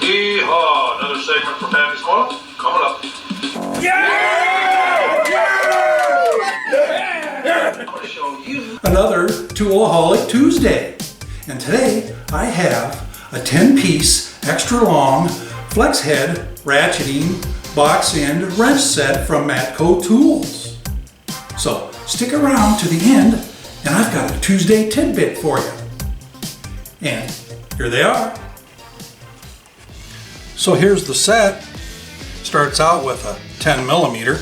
Yeehaw! Another segment from Pappy's Corner coming up. Yeah! I'm going to show you Another Tool-A-Holic Tuesday. And today I have a 10-piece extra long flex head ratcheting box end wrench set from Matco Tools. So stick around to the end and I've got a Tuesday tidbit for you. And here they are. So here's the set. Starts out with a 10 millimeter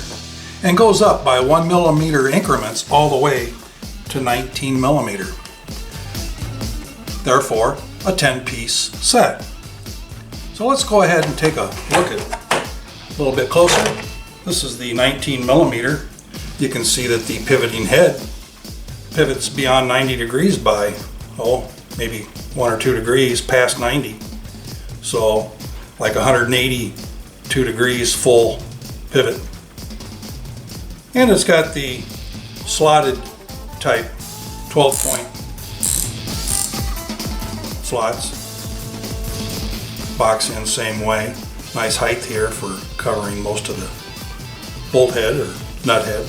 and goes up by 1 millimeter increments all the way to 19 millimeter. Therefore, a 10-piece set. So let's go ahead and take a look at it a little bit closer. This is the 19 millimeter. You can see that the pivoting head pivots beyond 90 degrees by, maybe 1 or 2 degrees past 90. So like 182 degrees full pivot. And it's got the slotted type 12-point slots. Box in same way. Nice height here for covering most of the bolt head or nut head.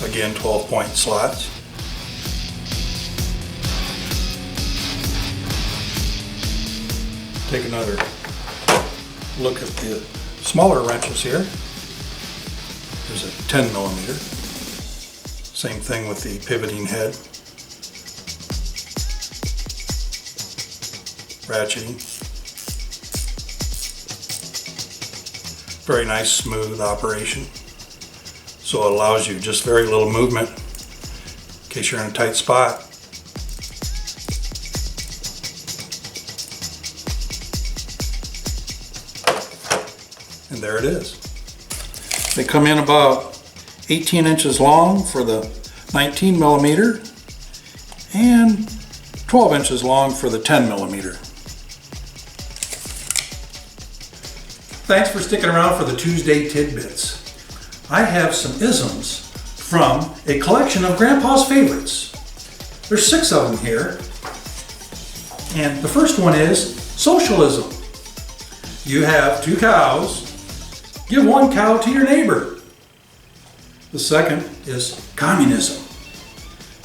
Again, 12-point slots. Take another look at the smaller wrenches here. There's a 10 millimeter. Same thing with the pivoting head. Ratcheting. Very nice, smooth operation. So it allows you just very little movement in case you're in a tight spot. And there it is. They come in about 18 inches long for the 19 millimeter and 12 inches long for the 10 millimeter. Thanks for sticking around for the Tuesday tidbits. I have some isms from a collection of Grandpa's favorites. There's 6 of them here. And the first one is socialism. You have 2 cows. Give 1 cow to your neighbor. The second is communism.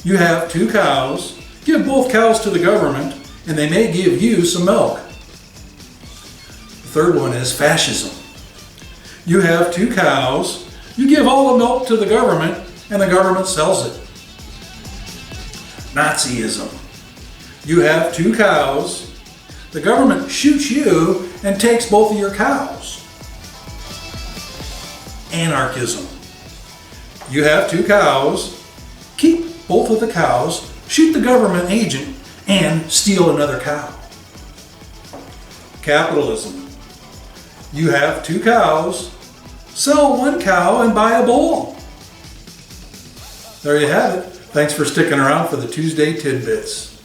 You have 2 cows. Give both cows to the government and they may give you some milk. The third one is fascism. You have 2 cows. You give all the milk to the government and the government sells it. Nazism. You have 2 cows. The government shoots you and takes both of your cows. Anarchism. You have 2 cows. Keep both of the cows, shoot the government agent, and steal another cow. Capitalism. You have 2 cows. Sell 1 cow and buy a bull. There you have it. Thanks for sticking around for the Tuesday tidbits.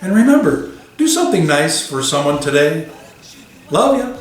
And remember, do something nice for someone today. Love ya.